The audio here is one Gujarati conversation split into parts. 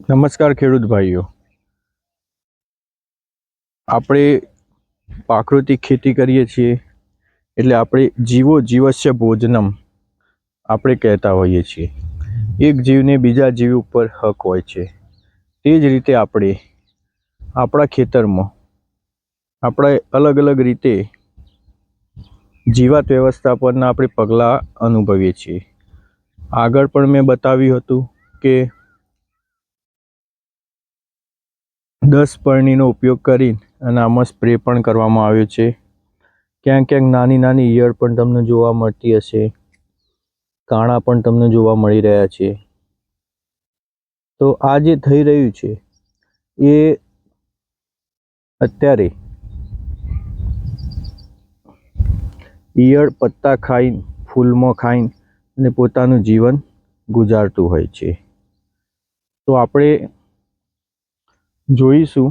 નમસ્કાર ખેડૂત ભાઈઓ, આપણે પ્રાકૃતિક ખેતી કરીએ છીએ એટલે આપણે જીવો જીવસ્ય ભોજનમ આપણે કહેતા હોઈએ છીએ. એક જીવને બીજા જીવ ઉપર હક હોય છે. તે જ રીતે આપણે આપણા ખેતરમાં આપણે અલગ અલગ રીતે જીવાત વ્યવસ્થાપનના આપણે પગલાં અનુભવીએ છીએ. આગળ પણ મેં બતાવ્યું હતું કે 10 પરણીનો ઉપયોગ કરી અને આમાં સ્પ્રે પણ કરવામાં આવ્યો છે. ક્યાંક ક્યાંક નાની નાની ઈયળ પણ તમને જોવા મળતી હશે, કાણા પણ તમને જોવા મળી રહ્યા છે. તો આ જે થઈ રહ્યું છે એ અત્યારે ઈયળ પત્તા ખાઈને, ફૂલમાં ખાઈને અને પોતાનું જીવન ગુજારતું હોય છે. તો આપણે જોઈશું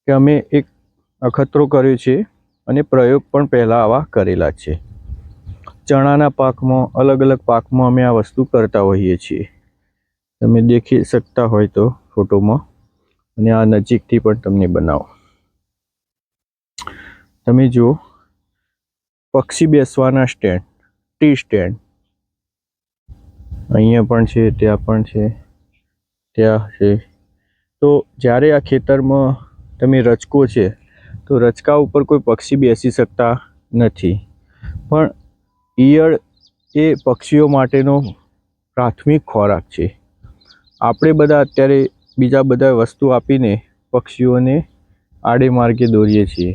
કે અમે એક અખતરો કર્યો છે અને પ્રયોગ પણ પહેલાં આવા કરેલા છે. ચણાના પાકમાં, અલગ અલગ પાકમાં અમે આ વસ્તુ કરતા હોઈએ છીએ. તમે દેખી શકતા હોય તો ફોટોમાં, અને આ નજીકથી પણ તમને બનાવો. તમે જુઓ, પક્ષી બેસવાના સ્ટેન્ડ, ટી સ્ટેન્ડ અહીંયા પણ છે, ત્યાં પણ છે, ત્યાં છે. તો જ્યારે આ ખેતરમાં તમે રચકો છે તો રચકા ઉપર કોઈ પક્ષી બેસી શકતા નથી, પણ ઈયળ એ પક્ષીઓ માટેનો પ્રાથમિક ખોરાક છે. આપણે બધા અત્યારે બીજા બધા વસ્તુ આપીને પક્ષીઓને આડે માર્ગે દોરીએ છીએ.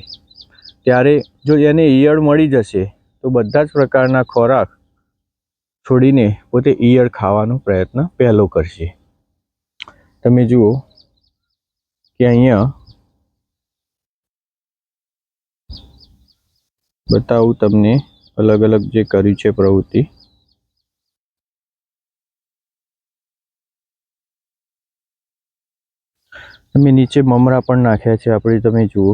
ત્યારે જો એને ઈયળ મળી જશે તો બધા જ પ્રકારના ખોરાક છોડીને પોતે ઈયળ ખાવાનો પ્રયત્ન પહેલો કરશે. તમે જુઓ કે અહીંયા બતાવું તમને અલગ અલગ જે કર્યું છે પ્રવૃત્તિ. તમે નીચે મમરા પણ નાખ્યા છે આપણે, તમે જુઓ,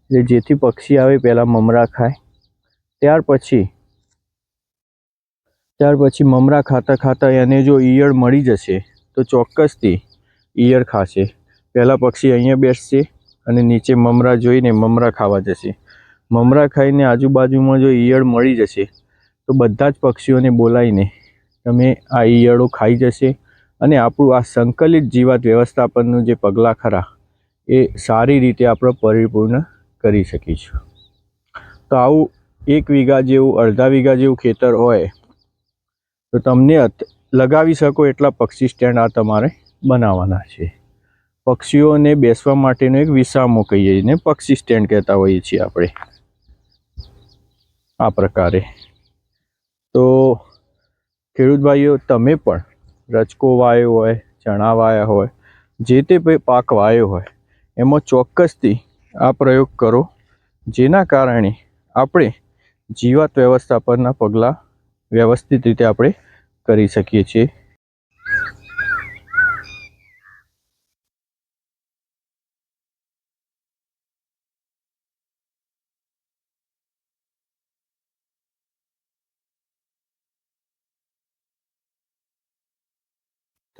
એટલે જેથી પક્ષી આવે પહેલાં મમરા ખાય, ત્યાર પછી મમરા ખાતા ખાતા એને જો ઈયળ મળી જશે તો ચોક્કસથી ઈયળ ખાશે. પહેલાં પક્ષી અહીંયા બેસશે અને નીચે મમરા જોઈને મમરા ખાવા જશે. મમરા ખાઈને આજુબાજુમાં જો ઈયળ મળી જશે તો બધા જ પક્ષીઓને બોલાવીને તમે આ ઈયળો ખાઈ જશે અને આપણું આ સંકલિત જીવાત વ્યવસ્થાપનનું જે પગલાં ખરા એ સારી રીતે આપણે પરિપૂર્ણ કરી શકીશું. તો આવું 1 વીઘા જેવું, અડધા વીઘા જેવું ખેતર હોય તો તમને લગાવી શકો એટલા પક્ષી સ્ટેન્ડ આ તમારે બનાવવાના છે. પક્ષીઓને બેસવા માટેનો એક વિસામો કહીએ ને પક્ષી સ્ટેન્ડ કહેતા હોઈએ છીએ આપણે, આ પ્રકારે. તો ખેડૂત ભાઈઓ, તમે પણ રચકો વાયો હોય, ચણા વાયા હોય, જે તે પાક વાયો હોય એમાં ચોક્કસથી આ પ્રયોગ કરો, જેના કારણે આપણે જીવાત વ્યવસ્થાપનના પગલાં વ્યવસ્થિત રીતે આપણે કરી શકીએ છીએ.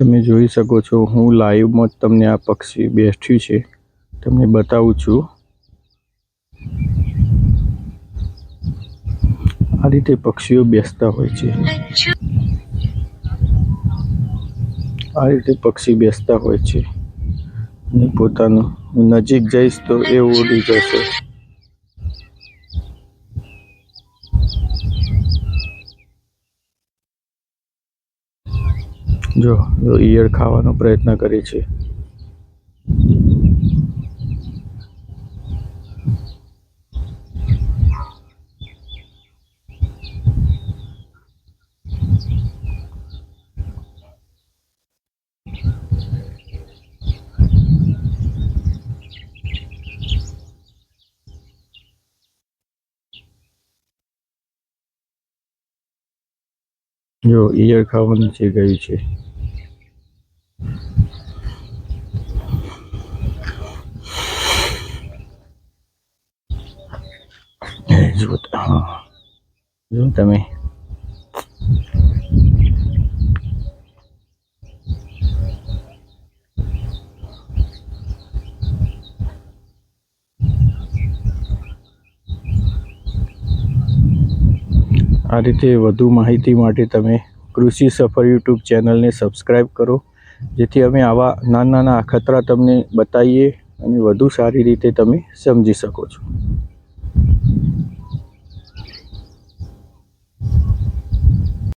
તમે જોઈ શકો છો, હું લાઈવમાં તમને આ પક્ષી બેઠ્યું છે તમને બતાવું છું. આ રીતે પક્ષીઓ બેસતા હોય છે, આ રીતે પક્ષી બેસતા હોય છે અને પોતાનું, હું નજીક જઈશ તો એ ઉડી જશે. જો ઈયળ ખાવાનો પ્રયત્ન કરે છે. જો ઈયળ ખાવાનું છે ગયું છે. જો હા, જો તમે આ રીતે વધુ માહિતી માટે તમે કૃષિ સફર યુટ્યુબ ચેનલને સબસ્ક્રાઈબ કરો, જેથી અમે આવા નાના નાના અખતરા તમને બતાવીએ અને વધુ સારી રીતે તમે સમજી શકો છો.